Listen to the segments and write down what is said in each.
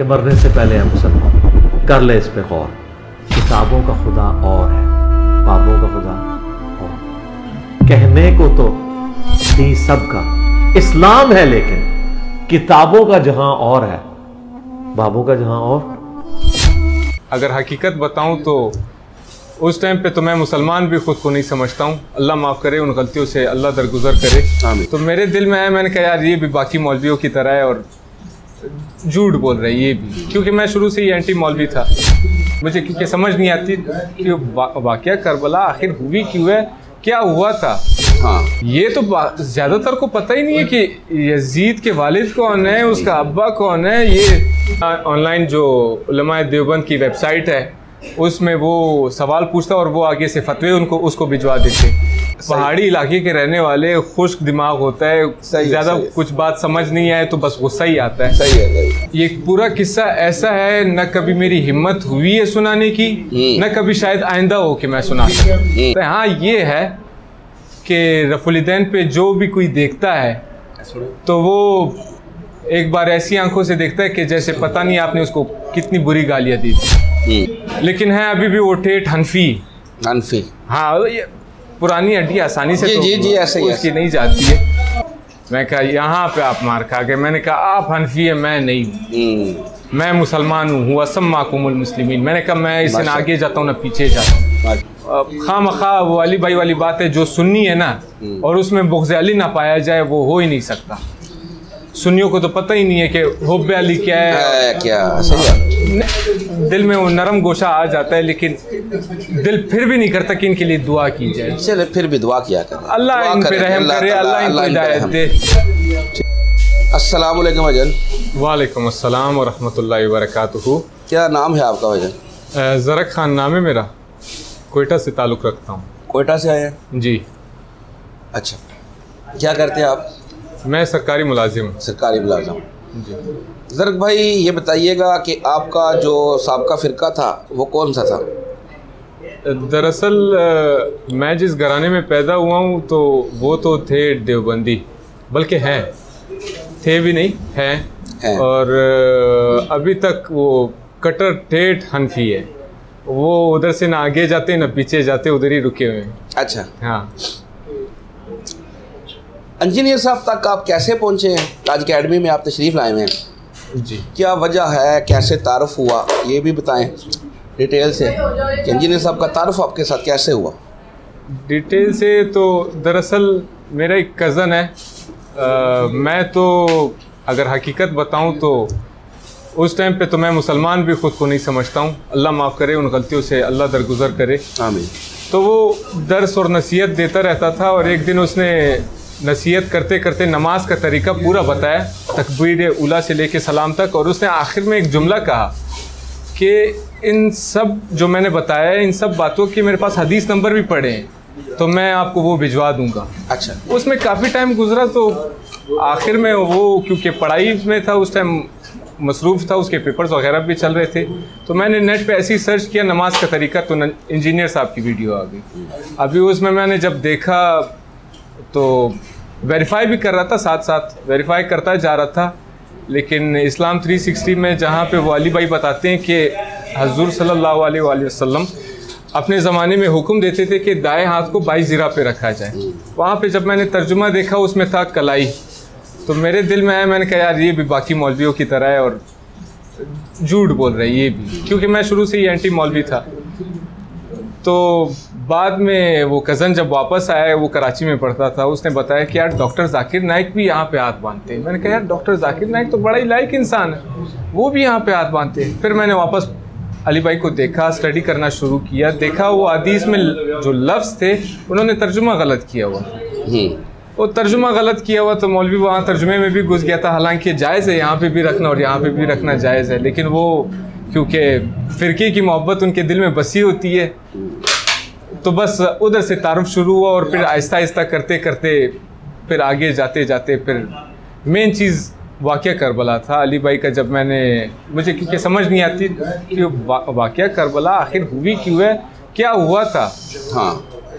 कि मरने से पहले है मुसलमान, कर ले इस पे गौर। किताबों का खुदा और है, बाबों का खुदा और। कहने को तो दी सबका इस्लाम है, लेकिन किताबों का जहां और है, बाबों का जहां और। अगर हकीकत बताऊं तो उस टाइम पे तो मैं मुसलमान भी खुद को नहीं समझता हूँ। अल्लाह माफ़ करे, उन गलतियों से अल्लाह दरगुजर करे। तो मेरे दिल में आया, मैंने कहा यार ये भी बाकी मौलवियों की तरह है और झूठ बोल रहे हैं ये भी, क्योंकि मैं शुरू से ही एंटी मौलवी था। मुझे क्योंकि समझ नहीं आती कि वाक़या करबला आखिर हुई क्यों है, क्या हुआ था। हाँ, ये तो ज़्यादातर को पता ही नहीं है कि यजीद के वालिद कौन है, उसका अब्बा कौन है। ये ऑनलाइन जो उलमाए देवबंद की वेबसाइट है उसमें वो सवाल पूछता और वो आगे से फतवे उसको भिजवा देते। पहाड़ी इलाके के रहने वाले, खुश्क दिमाग होता है, ज़्यादा कुछ बात समझ नहीं आए तो बस गुस्सा ही आता है। सही है। ये पूरा किस्सा ऐसा है, न कभी मेरी हिम्मत हुई है सुनाने की, न कभी शायद आइंदा हो कि मैं सुना सकूं। तो हाँ, ये है कि रफुलिदैन पे जो भी कोई देखता है तो वो एक बार ऐसी आंखों से देखता है कि जैसे पता नहीं आपने उसको कितनी बुरी गालियाँ दी थी, लेकिन है अभी भी वो ठेठ हनफी। हाँ, ये पुरानी हड्डी आसानी से जी, ऐसे उसकी नहीं जाती है। मैं कहा यहाँ पे आप मार खा गए। मैंने कहा आप हनफी है, मैं नहीं हूँ, मैं मुसलमान हूँ, हुआ सम्माकुमुल मुस्लिमीन। मैंने कहा मैं इससे ना आगे जाता हूँ ना पीछे जाता हूँ। खामखा वो अली भाई वाली बात है, जो सुन्नी है ना और उसमें बुग़्ज़ अली ना पाया जाए, वो हो ही नहीं सकता। सुन्नियों को तो पता ही नहीं है कि हुब्बे अली क्या है, दिल में वो नरम गोशा आ जाता है, लेकिन दिल फिर भी नहीं करता कि इनके लिए दुआ की जाए। चले फिर भी दुआ किया करें, अल्लाह इन पे रहम करे, अल्लाह इनको हिदायत दे। अस्सलाम वालेकुम भाईजान। वालेकुम अस्सलाम व रहमतुल्लाहि व बरकातुहू। क्या नाम है आपका भाईजान? ज़रक खान नाम है मेरा, कोयटा से ताल्लुक़ रखता हूँ। कोयटा से आए हैं जी? अच्छा, क्या करते हैं आप? मैं सरकारी मुलाजिम हूँ। सरकारी मुलाजिम जी। ज़रक भाई ये बताइएगा कि आपका जो साबका फ़िरका था वो कौन सा था? दरअसल मैं जिस घराने में पैदा हुआ हूँ तो वो तो थे देवबंदी, बल्कि हैं, थे भी नहीं हैं। और अभी तक वो कट्टर ठेठ हनफी है। वो उधर से ना आगे जाते ना पीछे जाते, उधर ही रुके हुए हैं। अच्छा, हाँ। इंजीनियर साहब तक आप कैसे पहुँचे हैं? आज अकेडमी में आप तशरीफ़ लाए हुए हैं जी, क्या वजह है, कैसे तारुफ हुआ, ये भी बताएं डिटेल से कि इंजीनियर साहब का तारुफ आपके साथ कैसे हुआ? डिटेल से तो दरअसल मेरा एक कज़न है। मैं तो अगर हकीकत बताऊं तो उस टाइम पे तो मैं मुसलमान भी खुद को नहीं समझता हूं। अल्लाह माफ़ करे, उन गलतियों से अल्लाह दरगुजर करे। आमीन। तो वो दर्स और नसीहत देता रहता था और एक दिन उसने नसीहत करते करते नमाज का तरीका पूरा बताया, तकबीर उला से लेके सलाम तक। और उसने आखिर में एक जुमला कहा कि इन सब जो मैंने बताया है, इन सब बातों की मेरे पास हदीस नंबर भी पड़े हैं, तो मैं आपको वो भिजवा दूंगा। अच्छा। उसमें काफ़ी टाइम गुजरा तो आखिर में वो, क्योंकि पढ़ाई में था उस टाइम, मसरूफ़ था, उसके पेपर्स वगैरह भी चल रहे थे, तो मैंने नेट पे ऐसे ही सर्च किया नमाज का तरीका, तो इंजीनियर साहब की वीडियो आ गई। अभी उसमें मैंने जब देखा तो वेरीफाई भी कर रहा था, साथ साथ वेरीफाई करता जा रहा था। लेकिन इस्लाम 360 में जहाँ पे वो अली भाई बताते हैं कि हज़ूर सल्लल्लाहु अलैहि वसल्लम अपने ज़माने में हुक्म देते थे कि दाएं हाथ को बाई ज़िरा पे रखा जाए, वहाँ पे जब मैंने तर्जुमा देखा उसमें था कलाई, तो मेरे दिल में आया, मैंने कहा यार ये भी बाकी मौलवियों की तरह है और झूठ बोल रहे हैं ये भी, क्योंकि मैं शुरू से ही एंटी मौलवी था। तो बाद में वो कज़न जब वापस आया, वो कराची में पढ़ता था, उसने बताया कि यार डॉक्टर जाकिर नाइक भी यहाँ पे हाथ बांधते हैं। मैंने कहा यार डॉक्टर जाकिर नाइक तो बड़ा ही लायक इंसान है, वो भी यहाँ पे हाथ बांधते हैं। फिर मैंने वापस अली भाई को देखा, स्टडी करना शुरू किया, देखा वो हदीस में जो लफ्ज़ थे उन्होंने तर्जुमा गलत किया हुआ। वो तर्जुमा गलत किया हुआ तो मौलवी वहाँ तर्जुमे में भी घुस गया था। हालांकि जायज़ है यहाँ पे भी रखना और यहाँ पे भी रखना जायज़ है, लेकिन वो क्योंकि फ़िरके की मोहब्बत उनके दिल में बसी होती है, तो बस उधर से तारुफ शुरू हुआ और फिर आहिस्ता आहिस्ता करते करते फिर आगे जाते जाते फिर मेन चीज़ वाक़या करबला था अली भाई का। जब मुझे क्योंकि समझ नहीं आती कि वाक़या करबला आखिर हुई क्यों है, क्या हुआ था। हाँ,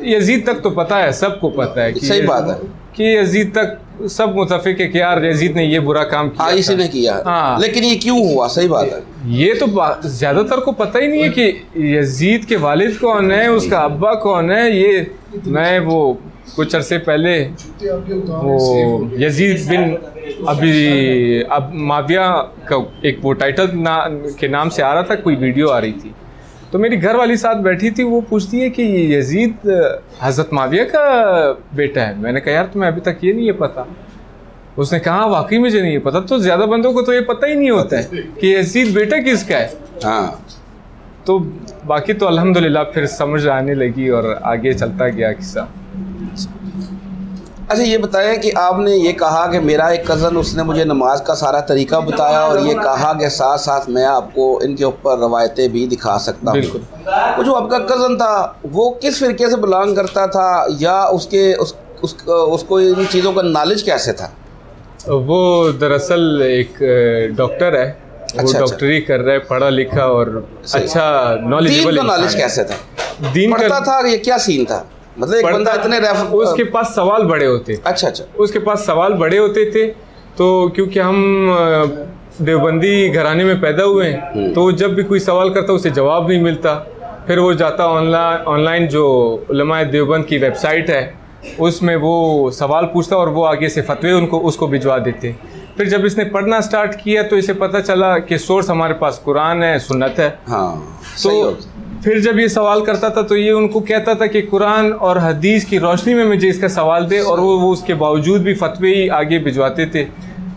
यजीद तक तो पता है, सबको पता है कि सही बात है कि यजीद तक सब मुतफिक है कि यार यजीद ने ये बुरा काम किया। हाँ, इसी ने किया। हाँ, लेकिन ये क्यों हुआ? सही बात है, ये तो ज़्यादातर को पता ही नहीं है कि यजीद के वालिद कौन है, उसका अब्बा कौन है। ये मैं वो कुछ अरसे पहले वो यजीद बिन अब माविया का एक वो टाइटल के नाम से आ रहा था, कोई वीडियो आ रही थी, तो मेरी घर वाली साथ बैठी थी, वो पूछती है कि यजीद हज़रत माविया का बेटा है। मैंने कहा यार तुम्हें अभी तक ये नहीं है पता? उसने कहा वाकई मुझे नहीं है पता। तो ज़्यादा बंदों को तो ये पता ही नहीं होता है कि यजीद बेटा किसका है। हाँ, तो बाकी तो अल्हम्दुलिल्लाह फिर समझ आने लगी और आगे चलता गया किस्सा। अच्छा ये बताएं कि आपने ये कहा कि मेरा एक कज़न, उसने मुझे नमाज का सारा तरीका बताया और ये कहा कि साथ साथ मैं आपको इनके ऊपर रवायतें भी दिखा सकता हूँ। वो जो आपका कज़न था वो किस फिरके से बिलोंग करता था, या उसको इन चीज़ों का नॉलेज कैसे था? वो दरअसल एक डॉक्टर है, वो डॉक्टरी कर रहा है, पढ़ा लिखा और अच्छा नॉलेजेबल। दीन का नॉलेज कैसे था? दीन पढ़ता था, ये क्या सीन था? मतलब एक बंदा इतने उसके पास सवाल बड़े होते। अच्छा, उसके पास सवाल बड़े होते थे। तो क्योंकि हम देवबंदी घराने में पैदा हुए हैं, तो जब भी कोई सवाल करता उसे जवाब नहीं मिलता, फिर वो जाता ऑनलाइन जो उलमाए देवबंद की वेबसाइट है उसमें वो सवाल पूछता और वो आगे से फतवे उसको भिजवा देते। फिर जब इसने पढ़ना स्टार्ट किया तो इसे पता चला कि सोर्स हमारे पास कुरान है, सुन्नत है। हाँ, तो फिर जब ये सवाल करता था तो ये उनको कहता था कि कुरान और हदीस की रोशनी में मुझे इसका सवाल दे, और वो उसके बावजूद भी फतवे ही आगे भिजवाते थे।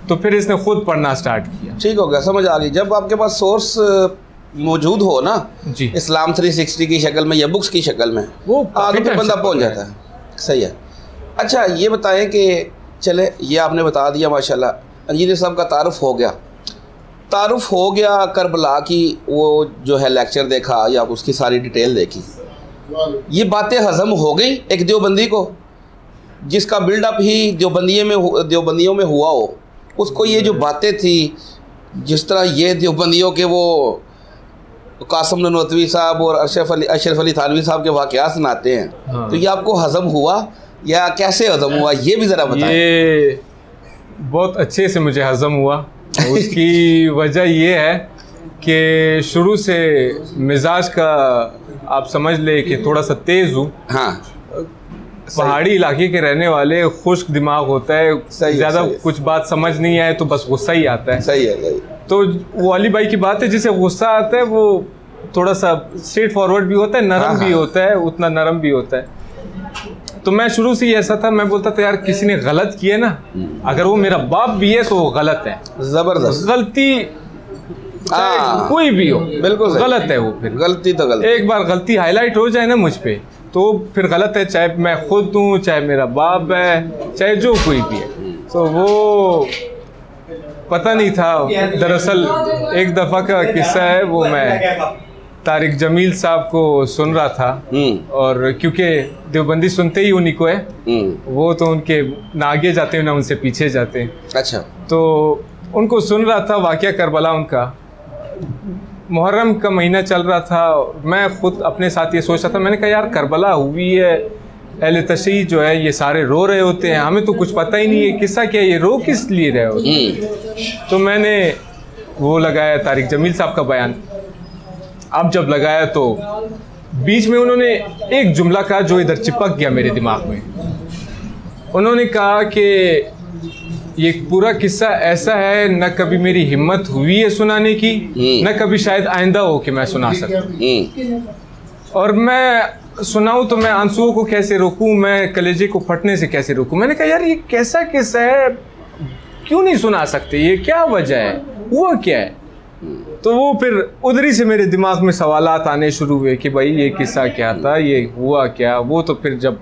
तो फिर इसने खुद पढ़ना स्टार्ट किया। ठीक हो गया, समझ आ गई। जब आपके पास सोर्स मौजूद हो ना जी, इस्लाम 360 की शक्ल में या बुक्स की शक्ल में, वो आगे तो बंदा पहुंच जाता है। सही है। अच्छा ये बताएं कि चले ये आपने बता दिया माशाल्लाह, इंजीनियर साहब का तारुफ हो गया करबला की, वो जो है लेक्चर देखा या उसकी सारी डिटेल देखी, ये बातें हज़म हो गई एक देवबंदी को जिसका बिल्डअप ही देवबंदियों में हुआ हो, उसको ये जो बातें थी, जिस तरह ये देवबंदियों के वो कासिम ननवतवी साहब और अशरफ अली थानवी साहब के वाक़यात सुनाते हैं, हाँ। तो ये आपको हज़म हुआ या कैसे हज़म हुआ, ये भी ज़रा बताएं। ये बहुत अच्छे से मुझे हज़म हुआ। उसकी वजह ये है कि शुरू से मिजाज का आप समझ ले कि थोड़ा सा तेज़ हूँ। हाँ, पहाड़ी इलाके के रहने वाले खुश्क दिमाग होता है, ज़्यादा कुछ बात समझ नहीं आए तो बस गुस्सा ही आता है। सही है। तो वो अली भाई की बात है, जिसे गुस्सा आता है वो थोड़ा सा स्ट्रेट फॉरवर्ड भी होता है, नरम भी होता है, उतना नरम भी होता है। तो मैं शुरू से ही ऐसा था, मैं बोलता था यार किसी ने गलत किया ना, अगर वो मेरा बाप भी है तो वो गलत है, जबरदस्त गलती कोई भी हो, बिल्कुल गलत है वो। फिर गलती तो गलत, एक बार गलती हाईलाइट हो जाए ना मुझ पे तो फिर गलत है, चाहे मैं खुद हूँ, चाहे मेरा बाप है, चाहे जो कोई भी है। तो वो पता नहीं था। दरअसल एक दफ़ा का किस्सा है, वो मैं तारिक जमील साहब को सुन रहा था, और क्योंकि देवबंदी सुनते ही उन्हीं को है, वो तो उनके ना आगे जाते हैं ना उनसे पीछे जाते हैं। अच्छा, तो उनको सुन रहा था वाक़या करबला उनका। मुहर्रम का महीना चल रहा था, मैं खुद अपने साथ ये सोच रहा था, मैंने कहा यार करबला हुई है, अहले तशरीह जो है ये सारे रो रहे होते हैं, हमें तो कुछ पता ही नहीं है किस्सा क्या है, ये रो किस लिए रहे होते हैं। तो मैंने वो लगाया तारिक जमील साहब का बयान। अब जब लगाया तो बीच में उन्होंने एक जुमला कहा जो इधर चिपक गया मेरे दिमाग में। उन्होंने कहा कि ये पूरा किस्सा ऐसा है, न कभी मेरी हिम्मत हुई है सुनाने की, न कभी शायद आइंदा हो कि मैं सुना सकूं, और मैं सुनाऊं तो मैं आंसुओं को कैसे रोकूं, मैं कलेजे को फटने से कैसे रोकूं। मैंने कहा यार ये कैसा किस्सा है, क्यों नहीं सुना सकते, ये क्या वजह है, हुआ क्या है। तो वो फिर उधर ही से मेरे दिमाग में सवालात आने शुरू हुए कि भाई ये किस्सा क्या था, ये हुआ क्या। वो तो फिर जब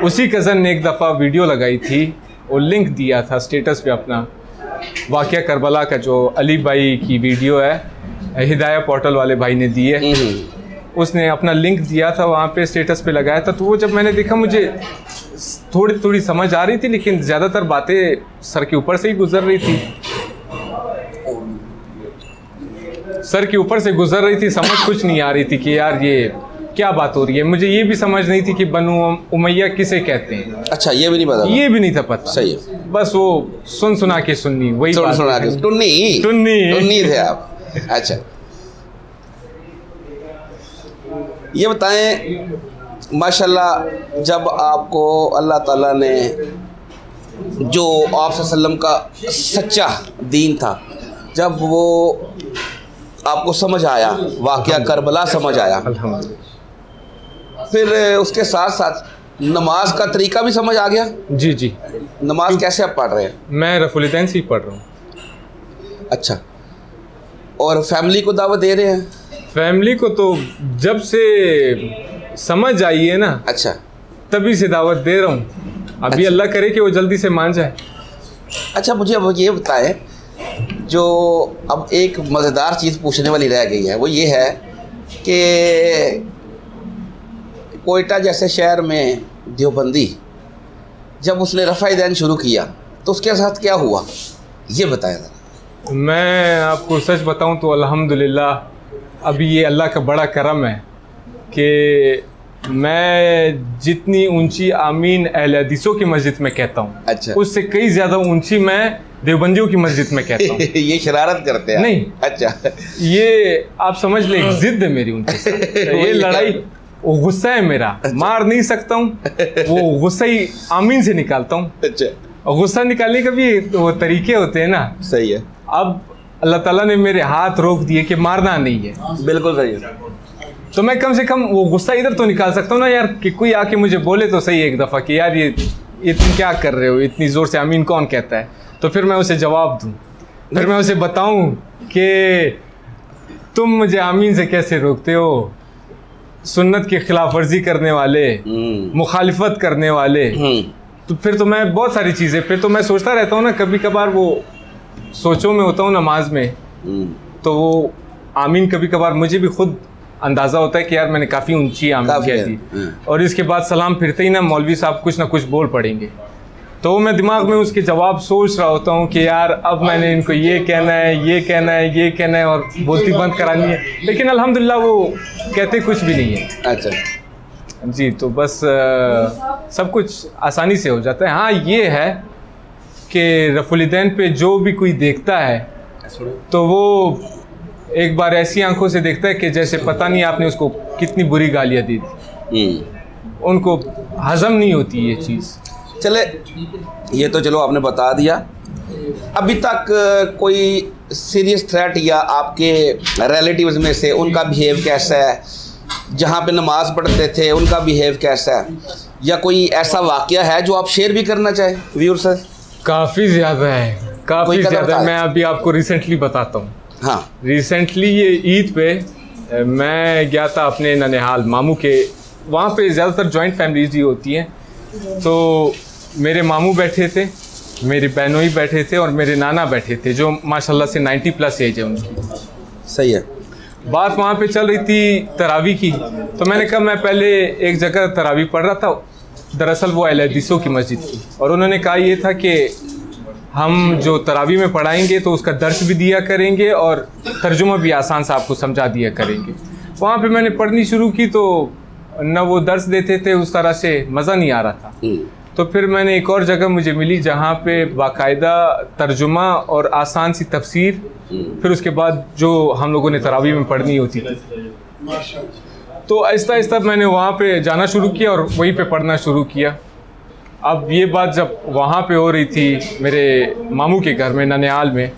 उसी कज़न ने एक दफ़ा वीडियो लगाई थी और लिंक दिया था स्टेटस पे अपना, वाक़या करबला का जो अली भाई की वीडियो है, हिदाया पोर्टल वाले भाई ने दी है, उसने अपना लिंक दिया था, वहाँ पे स्टेटस पे लगाया था। तो वो जब मैंने देखा मुझे थोड़ी थोड़ी समझ आ रही थी, लेकिन ज़्यादातर बातें सर के ऊपर से ही गुजर रही थी, समझ कुछ नहीं आ रही थी कि यार ये क्या बात हो रही है। मुझे ये भी समझ नहीं थी कि बनु उमैया किसे कहते हैं। अच्छा, ये भी नहीं पता? ये भी नहीं था पता। सही है। बस वो सुना के सुननी, वही सुना के टुन्नी टुन्नी थे आप। अच्छा, ये बताएं माशाल्लाह, जब आपको अल्लाह ताला ने जो आप सल्लम का सच्चा दीन था, जब वो आपको समझ आया, वाक़या करबला समझ आया, फिर उसके साथ साथ नमाज का तरीका भी समझ आ गया? जी जी। नमाज कैसे आप पढ़ रहे हैं? मैं रफुलदैन से ही पढ़ रहा हूँ। अच्छा, और फैमिली को दावत दे रहे हैं? फैमिली को तो जब से समझ आई है ना, अच्छा, तभी से दावत दे रहा हूँ। अभी अच्छा। अल्लाह करे कि वो जल्दी से मान जाए। अच्छा, मुझे अब ये बताएं, जो अब एक मज़ेदार चीज़ पूछने वाली रह गई है, वो ये है कि कोयटा जैसे शहर में देवबंदी जब उसने रफ़ा दैन शुरू किया तो उसके साथ क्या हुआ, ये बताएं ज़रा। मैं आपको सच बताऊं तो अल्हम्दुलिल्लाह अभी ये अल्लाह का बड़ा करम है कि मैं जितनी ऊंची आमीन अहले हदीसों की मस्जिद में कहता हूँ, अच्छा, उससे कई ज़्यादा ऊंची मैं देवबंदियों की मस्जिद में कहता हूँ। ये शरारत करते हैं? नहीं। अच्छा, ये आप समझ ले, एक जिद है मेरी उनके साथ। ये लड़ाई, वो गुस्सा है मेरा। अच्छा। मार नहीं सकता हूँ, वो गुस्सा ही आमीन से निकालता हूँ। अच्छा, और गुस्सा निकालने का भी वो तरीके होते हैं ना। सही है। अब अल्लाह ताला ने मेरे हाथ रोक दिए कि मारना नहीं है। बिल्कुल सही है। तो मैं कम से कम वो गुस्सा इधर तो निकाल सकता हूँ ना यार, कि कोई आके मुझे बोले तो सही एक दफ़ा कि यार ये तुम क्या कर रहे हो, इतनी ज़ोर से आमीन कौन कहता है। तो फिर मैं उसे जवाब दूँ, फिर मैं उसे बताऊँ कि तुम मुझे आमीन से कैसे रोकते हो, सुन्नत की खिलाफ वर्जी करने वाले, मुखालिफत करने वाले। तो फिर तो मैं बहुत सारी चीज़ें, फिर तो मैं सोचता रहता हूँ ना, कभी कभार वो सोचों में होता हूँ नमाज में, तो वो आमीन कभी कभार मुझे भी खुद अंदाज़ा होता है कि यार मैंने काफ़ी ऊंची आमीन कह दी, और इसके बाद सलाम फिरते ही ना मौलवी साहब कुछ ना कुछ बोल पड़ेंगे। तो मैं दिमाग में उसके जवाब सोच रहा होता हूँ कि यार अब मैंने इनको ये कहना है, ये कहना है, ये कहना है, और बोलती बंद करानी है। लेकिन अल्हम्दुलिल्लाह वो कहते कुछ भी नहीं है। अच्छा जी, तो बस सब कुछ आसानी से हो जाता है। हाँ, ये है कि रफुलदैन पे जो भी कोई देखता है तो वो एक बार ऐसी आंखों से देखता है कि जैसे पता नहीं आपने उसको कितनी बुरी गालियाँ दी थी। उनको हजम नहीं होती ये चीज़। चले, ये तो चलो आपने बता दिया। अभी तक कोई सीरियस थ्रेट या आपके रिलेटिव्स में से उनका बिहेव कैसा है, जहाँ पे नमाज पढ़ते थे उनका बिहेव कैसा है, या कोई ऐसा वाक़या है जो आप शेयर भी करना चाहें व्यूअर्स से? काफ़ी ज़्यादा है, काफ़ी ज़्यादा। मैं अभी आपको रिसेंटली बताता हूँ। हाँ, रिसेंटली ये ईद पे मैं गया था अपने ननिहाल मामू के, वहाँ पे ज़्यादातर जॉइंट फैमिलीज ही होती हैं। तो मेरे मामू बैठे थे, मेरी बहनोई बैठे थे, और मेरे नाना बैठे थे जो माशाल्लाह से 90+ एज है उनकी। सही है। बात वहाँ पे चल रही थी तरावी की, तो मैंने कहा मैं पहले एक जगह तरावी पढ़ रहा था, दरअसल वो अहले हदीसों की मस्जिद थी, और उन्होंने कहा ये था कि हम जो तरावी में पढ़ाएंगे तो उसका दर्स भी दिया करेंगे और तर्जुमा भी आसान से आपको समझा दिया करेंगे। वहाँ पे मैंने पढ़नी शुरू की तो न वो दर्स देते थे, उस तरह से मज़ा नहीं आ रहा था। तो फिर मैंने एक और जगह मुझे मिली जहाँ पे बाकायदा तर्जुमा और आसान सी तफसीर, फिर उसके बाद जो हम लोगों ने तरावी में पढ़नी होती थी। तो आहिस्ता आहिस्ता मैंने वहाँ पे जाना शुरू किया और वहीं पे पढ़ना शुरू किया। अब ये बात जब वहाँ पे हो रही थी मेरे मामू के घर में ननिहाल में,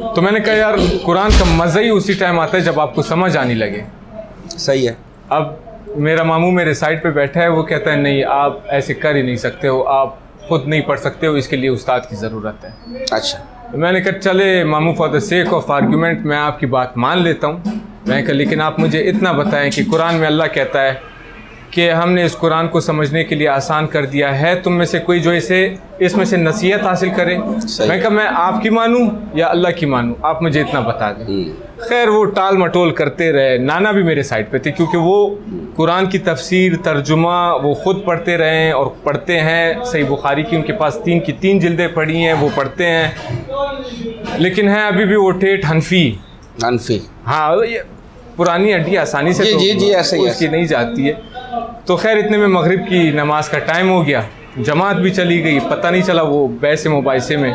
तो मैंने कहा यार कुरान का मज़ा ही उसी टाइम आता है जब आपको समझ आने लगे। सही है। अब मेरा मामू मेरे साइड पे बैठा है, वो कहता है नहीं आप ऐसे कर ही नहीं सकते हो, आप खुद नहीं पढ़ सकते हो, इसके लिए उस्ताद की ज़रूरत है। अच्छा, मैंने कहा चले मामू, for the sake of argument मैं आपकी बात मान लेता हूँ। मैंने कहा लेकिन आप मुझे इतना बताएं कि कुरान में अल्लाह कहता है कि हमने इस कुरान को समझने के लिए आसान कर दिया है, तुम में से कोई जो इसमें से नसीहत हासिल करे। मैं कहा मैं आपकी मानूं या अल्लाह की मानूं, आप मुझे इतना बता दें। खैर वो टाल मटोल करते रहे। नाना भी मेरे साइड पे थे क्योंकि वो कुरान की तफसीर तर्जुमा वो ख़ुद पढ़ते रहे हैं और पढ़ते हैं। सही बुखारी की उनके पास 3 की 3 जिल्दें पढ़ी हैं, वो पढ़ते हैं, लेकिन है अभी भी वो ठेठ हनफी। हनफी, हाँ, ये पुरानी हड्डी आसानी से जी, ऐसे ही उसकी नहीं जाती है। तो खैर इतने में मगरिब की नमाज का टाइम हो गया, जमात भी चली गई, पता नहीं चला वो बैसे मुबाइसे में।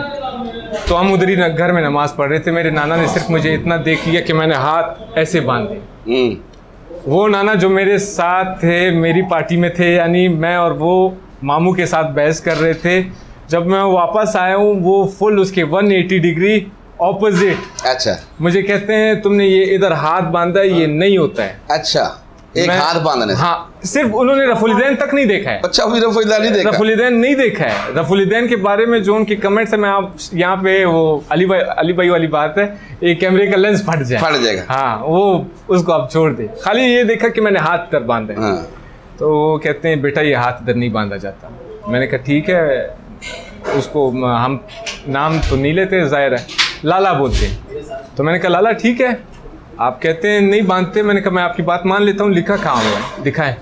तो हम उधर ही घर में नमाज पढ़ रहे थे। मेरे नाना ने सिर्फ मुझे इतना देख लिया कि मैंने हाथ ऐसे बांध दिए। वो नाना जो मेरे साथ थे, मेरी पार्टी में थे, यानी मैं और वो मामू के साथ बहस कर रहे थे। जब मैं वापस आया हूँ वो फुल उसके 180 डिग्री ऑपोजिट। अच्छा, मुझे कहते हैं तुमने ये इधर हाथ बांधा है, ये नहीं होता है। अच्छा, एक हाथ बांधने से? हाँ, सिर्फ उन्होंने रफुलिदैन तक नहीं देखा है। अच्छा, भी रफुलिदैन नहीं देखा? रफुलिदैन नहीं देखा है। रफुलिदैन के बारे में जो उनके कमेंट्स है, मैं आप यहाँ पे वो अली भाई वाली बात है, एक कैमरे का लेंस फट जाएगा। हाँ, वो उसको आप छोड़ दे, खाली ये देखा कि मैंने हाथ इधर बांधा है। हाँ। तो वो कहते हैं बेटा ये हाथ इधर नहीं बांधा जाता। मैंने कहा ठीक है, उसको हम नाम तो नहीं लेते, जाहिर है लाला बोलते हैं। तो मैंने कहा लाला ठीक है, आप कहते हैं नहीं बांधते। मैंने कहा मैं आपकी बात मान लेता हूँ, लिखा कहाँ हुआ है दिखाएं।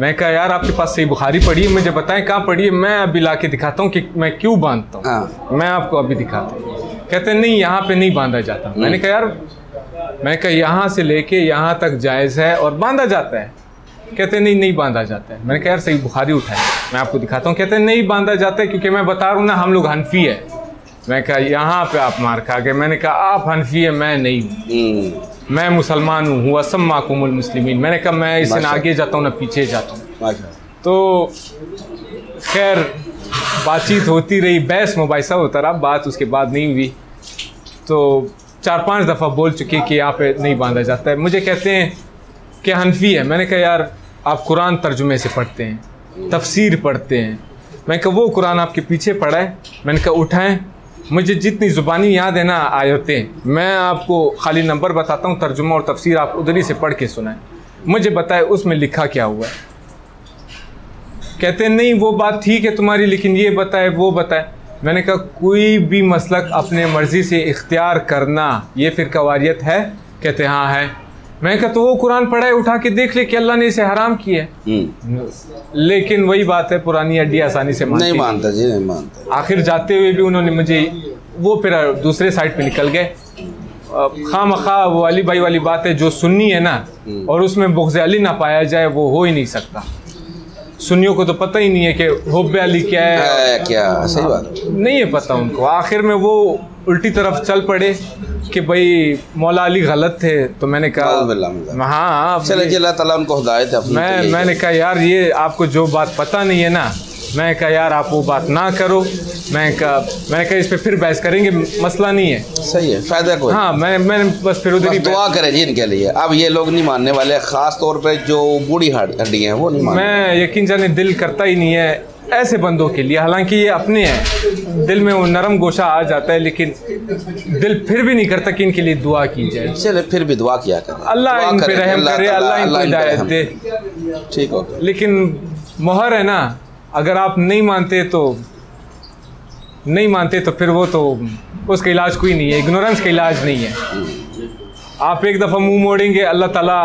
मैं कहा यार आपके पास सही बुखारी पढ़ी है, मुझे बताएं कहाँ पढ़ी है, मैं अभी ला के दिखाता हूँ कि मैं क्यों बांधता हूँ। हाँ। मैं आपको अभी दिखाता हूँ। कहते हैं नहीं यहाँ पे नहीं बांधा जाता। मैंने कहा यार, मैं कहा यहाँ से लेके यहाँ तक जायज़ है और बांधा जाता है। कहते हैं नहीं बांधा जाता है। मैंने कहा यार सही बुखारी उठाए, मैं आपको दिखाता हूँ। कहते हैं नहीं बांधा जाता है क्योंकि मैं बता रहा हूँ ना हम लोग हनफी है। मैं कहा यहाँ पे आप मार खा गए। मैंने कहा आप हनफी है, मैं नहीं हूँ, मैं मुसलमान हूँ, हुआ सम्माकुमुल मुस्लिमीन। मैंने कहा मैं इससे ना आगे जाता हूँ ना पीछे जाता हूँ। तो खैर बातचीत होती रही, बहस मुबाइसा होता रहा, बात उसके बाद नहीं हुई। तो 4-5 दफ़ा बोल चुके कि यहाँ पे नहीं बांधा जाता है। मुझे कहते हैं कि हनफी है। मैंने कहा यार आप कुरान तर्जुमे से पढ़ते हैं, तफसीर पढ़ते हैं। मैंने कहा वो कुरान आपके पीछे पढ़ा है। मैंने कहा उठाएं, मुझे जितनी ज़ुबानी याद है ना आयतें, मैं आपको खाली नंबर बताता हूँ, तर्जुमा और तफसीर आप उधर ही से पढ़ के सुनाएं, मुझे बताए उसमें लिखा क्या हुआ है। कहते हैं नहीं वो बात ठीक है तुम्हारी, लेकिन ये बताए वो बताए। मैंने कहा कोई भी मसलक अपने मर्ज़ी से इख्तियार करना ये फ़िरक़ावारियत है? कहते हाँ है। मैं कहा तो वो कुरान पढ़ा है, उठा के देख ले कि अल्लाह ने इसे हराम किया है। लेकिन वही बात है, पुरानी हड्डी आसानी से नहीं मानता जी, नहीं मानता। आखिर जाते हुए भी उन्होंने मुझे वो फिर दूसरे साइड पे निकल गए। खामखा वो अली भाई वाली बात है, जो सुन्नी है ना और उसमें बुग़्ज़ अली ना पाया जाए वो हो ही नहीं सकता। सुन्नियों को तो पता ही नहीं है कि हुब्बे अली क्या है, क्या सही बात नहीं है पता उनको। आखिर में वो उल्टी तरफ चल पड़े कि भाई मौला अली गलत थे। तो मैंने कहा हाँ चले अल्लाह ताला उनको हिदायत है। मैंने कहा यार ये आपको जो बात पता नहीं है ना, मैं कहा यार आप वो बात ना करो। मैंने कहा इस पे फिर बहस करेंगे, मसला नहीं है। सही है, फायदा कोई। हाँ, मैंने बस फिर उधर ही दुआ करें जी इनके लिए। अब ये लोग नहीं मानने वाले, ख़ास तौर पे जो बूढ़ी हड्डी हैं वो नहीं मानने। मैं यकीन जाने दिल करता ही नहीं है ऐसे बंदों के लिए, हालांकि ये अपने हैं, दिल में वो नरम गोशा आ जाता है, लेकिन दिल फिर भी नहीं करता कि इनके लिए दुआ की जाए। चले फिर भी दुआ किया करें, अल्लाह इन पे रहम करे, अल्लाह इनको हिदायत दे। ठीक हो, लेकिन मोहर है ना, अगर आप नहीं मानते तो फिर वो तो उसका इलाज कोई नहीं है, इग्नोरेंस का इलाज नहीं है। आप एक दफ़ा मुंह मोड़ेंगे, अल्लाह ताला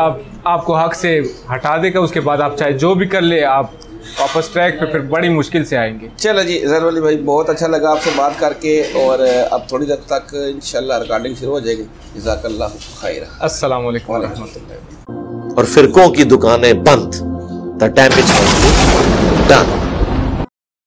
आपको हक से हटा देगा। उसके बाद आप चाहे जो भी कर ले, आप वापस ट्रैक पे फिर बड़ी मुश्किल से आएंगे। चलो जी ज़हर अली भाई, बहुत अच्छा लगा आपसे बात करके, और अब थोड़ी देर तक इंशाल्लाह रिकॉर्डिंग शुरू हो जाएगी। जज़ाकल्लाह खैर। अस्सलाम वालेकुम व रहमतुल्लाह। और फिरकों की दुकानें बंद, द डैमेज डन।